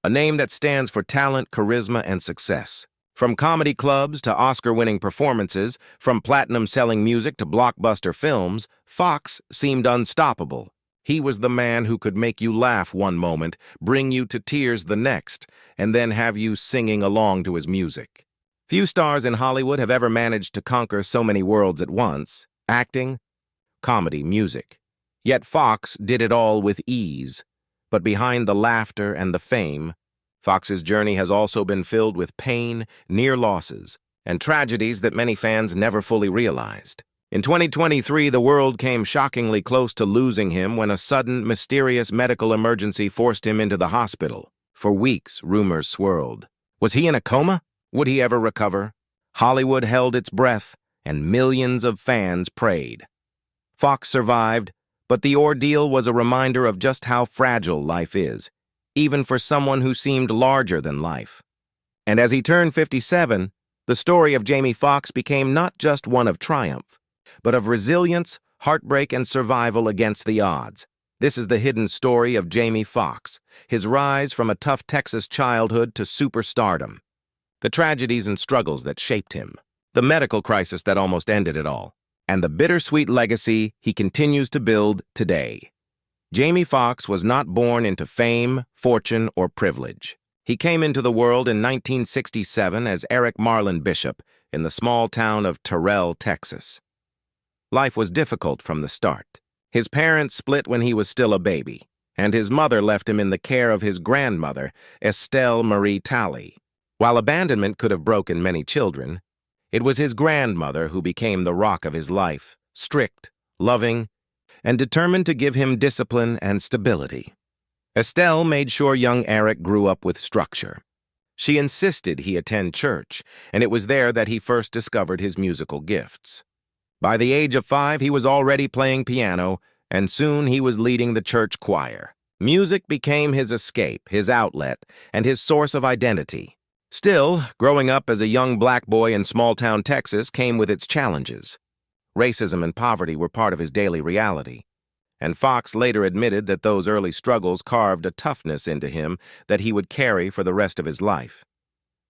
a name that stands for talent, charisma, and success. From comedy clubs to Oscar-winning performances, from platinum-selling music to blockbuster films, Foxx seemed unstoppable. He was the man who could make you laugh one moment, bring you to tears the next, and then have you singing along to his music. Few stars in Hollywood have ever managed to conquer so many worlds at once: acting, comedy, music. Yet Foxx did it all with ease. But behind the laughter and the fame, Foxx's journey has also been filled with pain, near losses, and tragedies that many fans never fully realized. In 2023, the world came shockingly close to losing him when a sudden, mysterious medical emergency forced him into the hospital. For weeks, rumors swirled. Was he in a coma? Would he ever recover? Hollywood held its breath, and millions of fans prayed. Foxx survived, but the ordeal was a reminder of just how fragile life is, even for someone who seemed larger than life. And as he turned 57, the story of Jamie Foxx became not just one of triumph, but of resilience, heartbreak, and survival against the odds. This is the hidden story of Jamie Foxx, his rise from a tough Texas childhood to superstardom, the tragedies and struggles that shaped him, the medical crisis that almost ended it all, and the bittersweet legacy he continues to build today. Jamie Foxx was not born into fame, fortune, or privilege. He came into the world in 1967 as Eric Marlon Bishop in the small town of Terrell, Texas. Life was difficult from the start. His parents split when he was still a baby, and his mother left him in the care of his grandmother, Estelle Marie Talley. While abandonment could have broken many children, it was his grandmother who became the rock of his life, strict, loving, and determined to give him discipline and stability. Estelle made sure young Eric grew up with structure. She insisted he attend church, and it was there that he first discovered his musical gifts. By the age of 5, he was already playing piano, and soon he was leading the church choir. Music became his escape, his outlet, and his source of identity. Still, growing up as a young black boy in small-town Texas came with its challenges. Racism and poverty were part of his daily reality, and Foxx later admitted that those early struggles carved a toughness into him that he would carry for the rest of his life.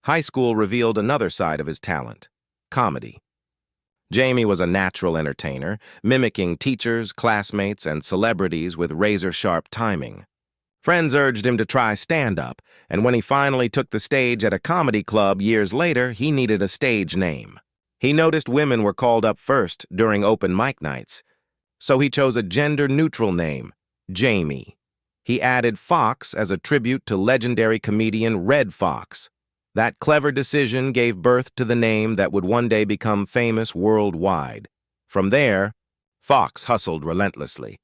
High school revealed another side of his talent: comedy. Jamie was a natural entertainer, mimicking teachers, classmates, and celebrities with razor-sharp timing. Friends urged him to try stand-up, and when he finally took the stage at a comedy club years later, he needed a stage name. He noticed women were called up first during open mic nights, so he chose a gender-neutral name, Jamie. He added Foxx as a tribute to legendary comedian Redd Foxx. That clever decision gave birth to the name that would one day become famous worldwide. From there, Foxx hustled relentlessly.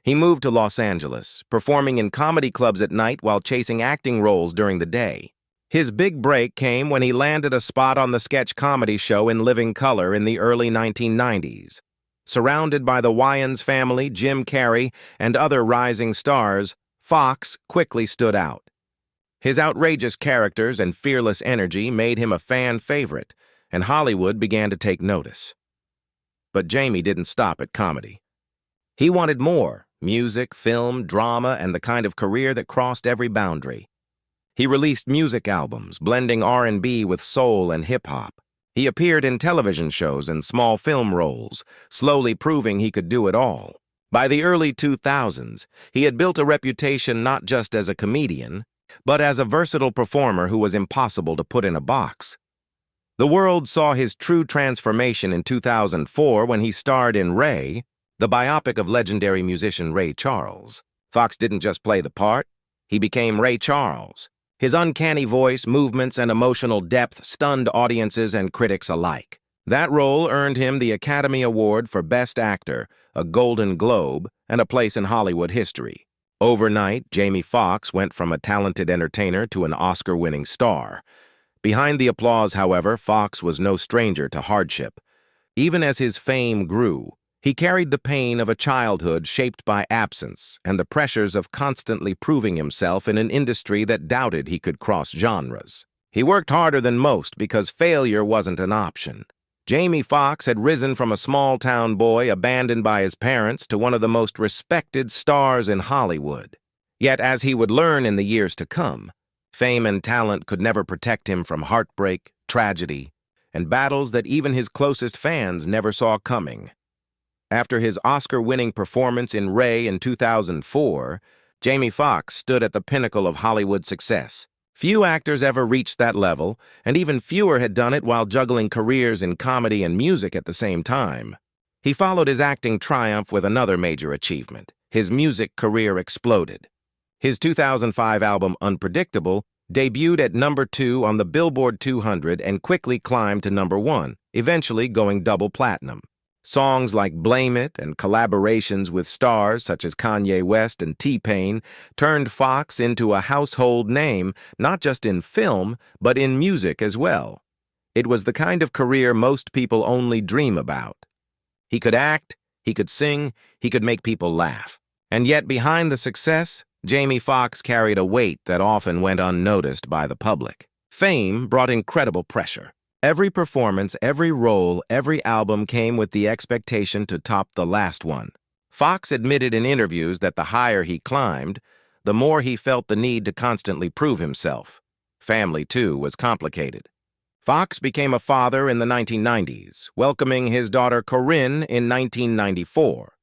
He moved to Los Angeles, performing in comedy clubs at night while chasing acting roles during the day. His big break came when he landed a spot on the sketch comedy show In Living Color in the early 1990s. Surrounded by the Wayans family, Jim Carrey, and other rising stars, Foxx quickly stood out. His outrageous characters and fearless energy made him a fan favorite, and Hollywood began to take notice. But Jamie didn't stop at comedy. He wanted more: music, film, drama, and the kind of career that crossed every boundary. He released music albums, blending R&B with soul and hip-hop. He appeared in television shows and small film roles, slowly proving he could do it all. By the early 2000s, he had built a reputation not just as a comedian, but as a versatile performer who was impossible to put in a box. The world saw his true transformation in 2004 when he starred in Ray, the biopic of legendary musician Ray Charles. Foxx didn't just play the part, he became Ray Charles. His uncanny voice, movements, and emotional depth stunned audiences and critics alike. That role earned him the Academy Award for Best Actor, a Golden Globe, and a place in Hollywood history. Overnight, Jamie Foxx went from a talented entertainer to an Oscar-winning star. Behind the applause, however, Foxx was no stranger to hardship. Even as his fame grew, he carried the pain of a childhood shaped by absence and the pressures of constantly proving himself in an industry that doubted he could cross genres. He worked harder than most because failure wasn't an option. Jamie Foxx had risen from a small-town boy abandoned by his parents to one of the most respected stars in Hollywood. Yet, as he would learn in the years to come, Fame and talent could never protect him from heartbreak, tragedy, and battles that even his closest fans never saw coming. After his Oscar-winning performance in Ray in 2004, Jamie Foxx stood at the pinnacle of Hollywood success. Few actors ever reached that level, and even fewer had done it while juggling careers in comedy and music at the same time. He followed his acting triumph with another major achievement. His music career exploded. His 2005 album, Unpredictable, debuted at #2 on the Billboard 200 and quickly climbed to #1, eventually going double platinum. Songs like Blame It and collaborations with stars such as Kanye West and T-Pain turned Foxx into a household name, not just in film, but in music as well. It was the kind of career most people only dream about. He could act, he could sing, he could make people laugh. And yet behind the success, Jamie Foxx carried a weight that often went unnoticed by the public. Fame brought incredible pressure. Every performance, every role, every album came with the expectation to top the last one. Foxx admitted in interviews that the higher he climbed, the more he felt the need to constantly prove himself. Family, too, was complicated. Foxx became a father in the 1990s, welcoming his daughter Corinne in 1994.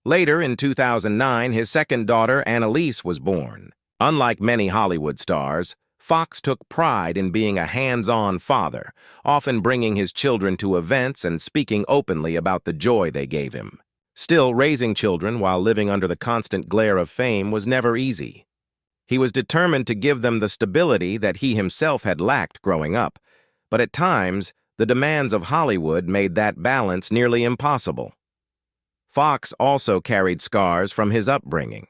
Later, in 2009, his second daughter, Annalise, was born. Unlike many Hollywood stars, Foxx took pride in being a hands-on father, often bringing his children to events and speaking openly about the joy they gave him. Still, raising children while living under the constant glare of fame was never easy. He was determined to give them the stability that he himself had lacked growing up, but at times, the demands of Hollywood made that balance nearly impossible. Foxx also carried scars from his upbringing.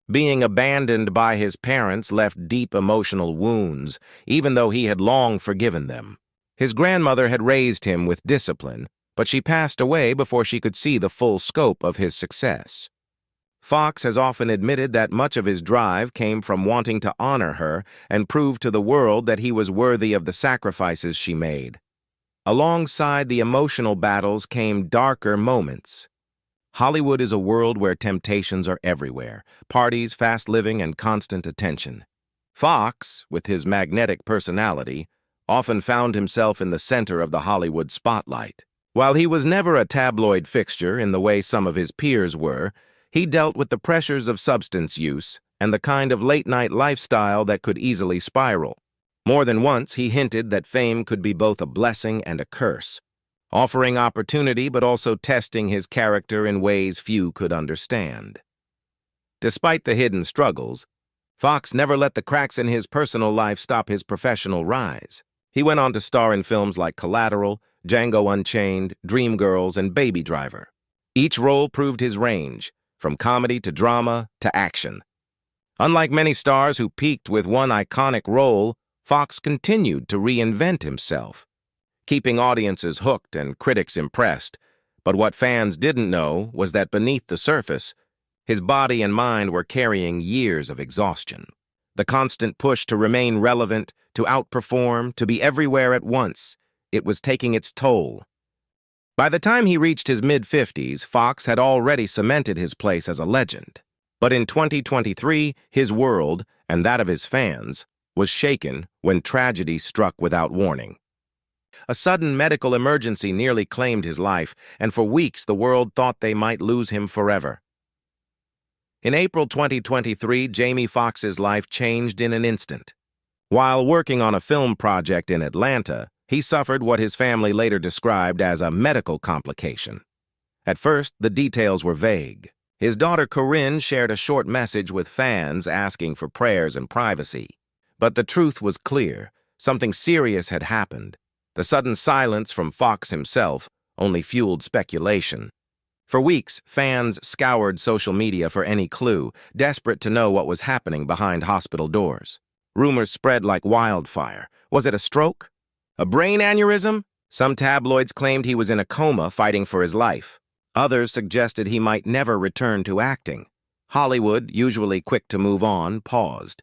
Being abandoned by his parents left deep emotional wounds, even though he had long forgiven them. His grandmother had raised him with discipline, but she passed away before she could see the full scope of his success. Foxx has often admitted that much of his drive came from wanting to honor her and prove to the world that he was worthy of the sacrifices she made. Alongside the emotional battles came darker moments. Hollywood is a world where temptations are everywhere, parties, fast living, and constant attention. Foxx, with his magnetic personality, often found himself in the center of the Hollywood spotlight. While he was never a tabloid fixture in the way some of his peers were, he dealt with the pressures of substance use and the kind of late-night lifestyle that could easily spiral. More than once, he hinted that fame could be both a blessing and a curse, offering opportunity but also testing his character in ways few could understand. Despite the hidden struggles, Foxx never let the cracks in his personal life stop his professional rise. He went on to star in films like Collateral, Django Unchained, Dreamgirls, and Baby Driver. Each role proved his range, from comedy to drama to action. Unlike many stars who peaked with one iconic role, Foxx continued to reinvent himself, keeping audiences hooked and critics impressed. But what fans didn't know was that beneath the surface, his body and mind were carrying years of exhaustion. The constant push to remain relevant, to outperform, to be everywhere at once, it was taking its toll. By the time he reached his mid-50s, Foxx had already cemented his place as a legend. But in 2023, his world, and that of his fans, was shaken when tragedy struck without warning. A sudden medical emergency nearly claimed his life, and for weeks the world thought they might lose him forever. In April 2023, Jamie Foxx's life changed in an instant. While working on a film project in Atlanta, he suffered what his family later described as a medical complication. At first, the details were vague. His daughter Corinne shared a short message with fans asking for prayers and privacy. But the truth was clear. Something serious had happened. The sudden silence from Foxx himself only fueled speculation. For weeks, fans scoured social media for any clue, desperate to know what was happening behind hospital doors. Rumors spread like wildfire. Was it a stroke? A brain aneurysm? Some tabloids claimed he was in a coma fighting for his life. Others suggested he might never return to acting. Hollywood, usually quick to move on, paused.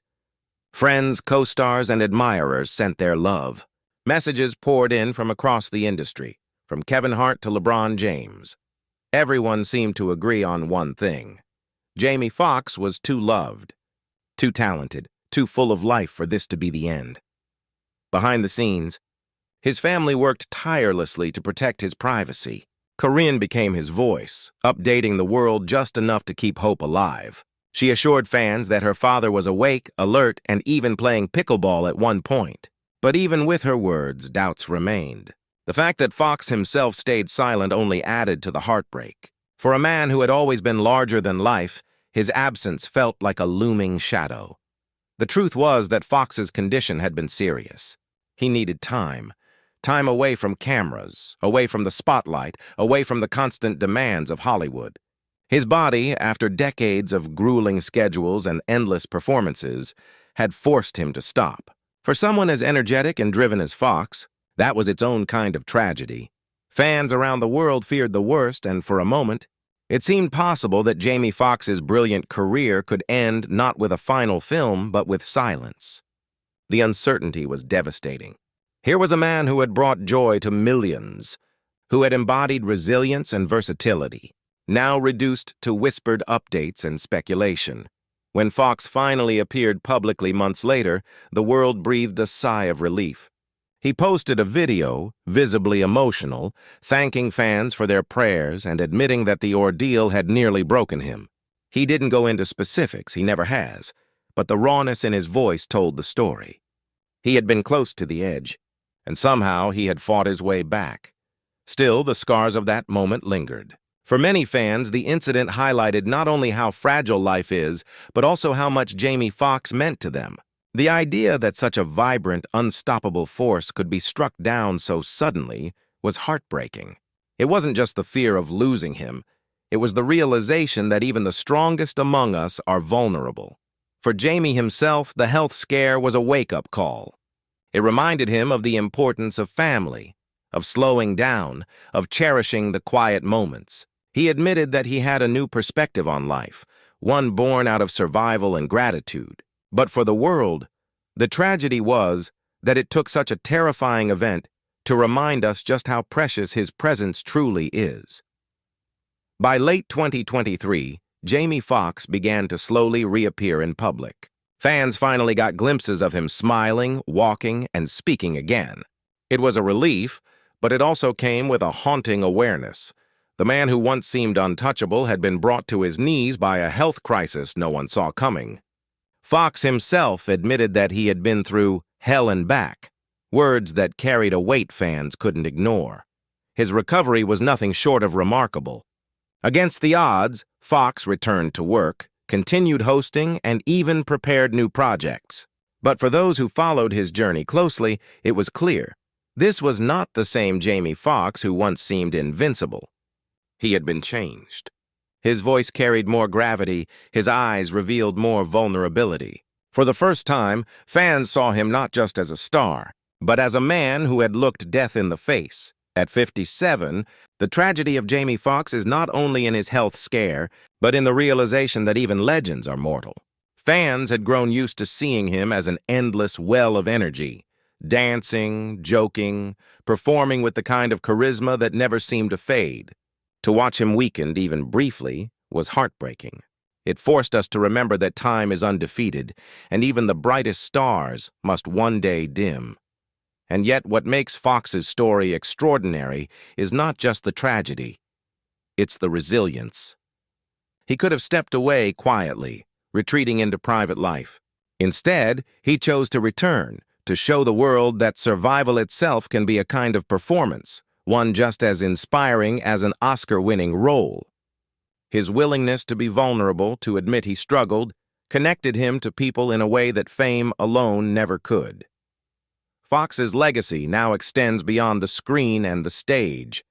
Friends, co-stars, and admirers sent their love. Messages poured in from across the industry, from Kevin Hart to LeBron James. Everyone seemed to agree on one thing. Jamie Foxx was too loved, too talented, too full of life for this to be the end. Behind the scenes, his family worked tirelessly to protect his privacy. Corinne became his voice, updating the world just enough to keep hope alive. She assured fans that her father was awake, alert, and even playing pickleball at one point. But even with her words, doubts remained. The fact that Foxx himself stayed silent only added to the heartbreak. For a man who had always been larger than life, his absence felt like a looming shadow. The truth was that Foxx's condition had been serious. He needed time. Time away from cameras, away from the spotlight, away from the constant demands of Hollywood. His body, after decades of grueling schedules and endless performances, had forced him to stop. For someone as energetic and driven as Foxx, that was its own kind of tragedy. Fans around the world feared the worst, and for a moment, it seemed possible that Jamie Foxx's brilliant career could end not with a final film, but with silence. The uncertainty was devastating. Here was a man who had brought joy to millions, who had embodied resilience and versatility, now reduced to whispered updates and speculation. When Foxx finally appeared publicly months later, the world breathed a sigh of relief. He posted a video, visibly emotional, thanking fans for their prayers and admitting that the ordeal had nearly broken him. He didn't go into specifics, he never has, but the rawness in his voice told the story. He had been close to the edge, and somehow he had fought his way back. Still, the scars of that moment lingered. For many fans, the incident highlighted not only how fragile life is, but also how much Jamie Foxx meant to them. The idea that such a vibrant, unstoppable force could be struck down so suddenly was heartbreaking. It wasn't just the fear of losing him. It was the realization that even the strongest among us are vulnerable. For Jamie himself, the health scare was a wake-up call. It reminded him of the importance of family, of slowing down, of cherishing the quiet moments. He admitted that he had a new perspective on life, one born out of survival and gratitude. But for the world, the tragedy was that it took such a terrifying event to remind us just how precious his presence truly is. By late 2023, Jamie Foxx began to slowly reappear in public. Fans finally got glimpses of him smiling, walking, and speaking again. It was a relief, but it also came with a haunting awareness. The man who once seemed untouchable had been brought to his knees by a health crisis no one saw coming. Foxx himself admitted that he had been through hell and back, words that carried a weight fans couldn't ignore. His recovery was nothing short of remarkable. Against the odds, Foxx returned to work, continued hosting, and even prepared new projects. But for those who followed his journey closely, it was clear. This was not the same Jamie Foxx who once seemed invincible. He had been changed. His voice carried more gravity, his eyes revealed more vulnerability. For the first time, fans saw him not just as a star, but as a man who had looked death in the face. At 57, the tragedy of Jamie Foxx is not only in his health scare, but in the realization that even legends are mortal. Fans had grown used to seeing him as an endless well of energy, dancing, joking, performing with the kind of charisma that never seemed to fade. To watch him weakened, even briefly, was heartbreaking. It forced us to remember that time is undefeated, and even the brightest stars must one day dim. And yet what makes Foxx's story extraordinary is not just the tragedy, it's the resilience. He could have stepped away quietly, retreating into private life. Instead, he chose to return, to show the world that survival itself can be a kind of performance, one just as inspiring as an Oscar-winning role. His willingness to be vulnerable, to admit he struggled, connected him to people in a way that fame alone never could. Foxx's legacy now extends beyond the screen and the stage.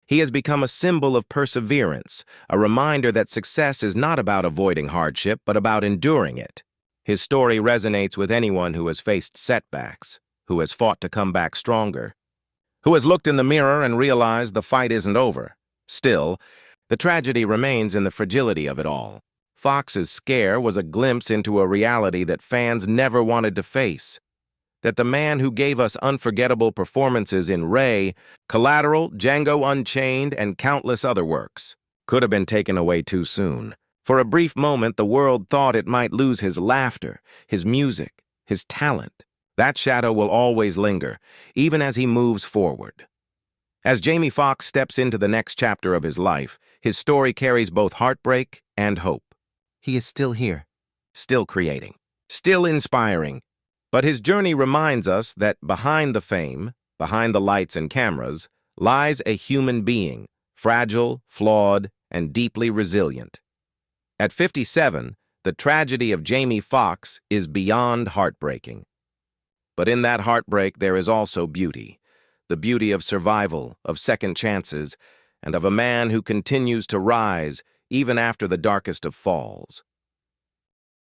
He has become a symbol of perseverance, a reminder that success is not about avoiding hardship, but about enduring it. His story resonates with anyone who has faced setbacks, who has fought to come back stronger, who has looked in the mirror and realized the fight isn't over. Still, the tragedy remains in the fragility of it all. Foxx's scare was a glimpse into a reality that fans never wanted to face. That the man who gave us unforgettable performances in Ray, Collateral, Django Unchained, and countless other works could have been taken away too soon. For a brief moment, the world thought it might lose his laughter, his music, his talent. That shadow will always linger, even as he moves forward. As Jamie Foxx steps into the next chapter of his life, his story carries both heartbreak and hope. He is still here, still creating, still inspiring. But his journey reminds us that behind the fame, behind the lights and cameras, lies a human being, fragile, flawed, and deeply resilient. At 57, the tragedy of Jamie Foxx is beyond heartbreaking. But in that heartbreak, there is also beauty. The beauty of survival, of second chances, and of a man who continues to rise even after the darkest of falls.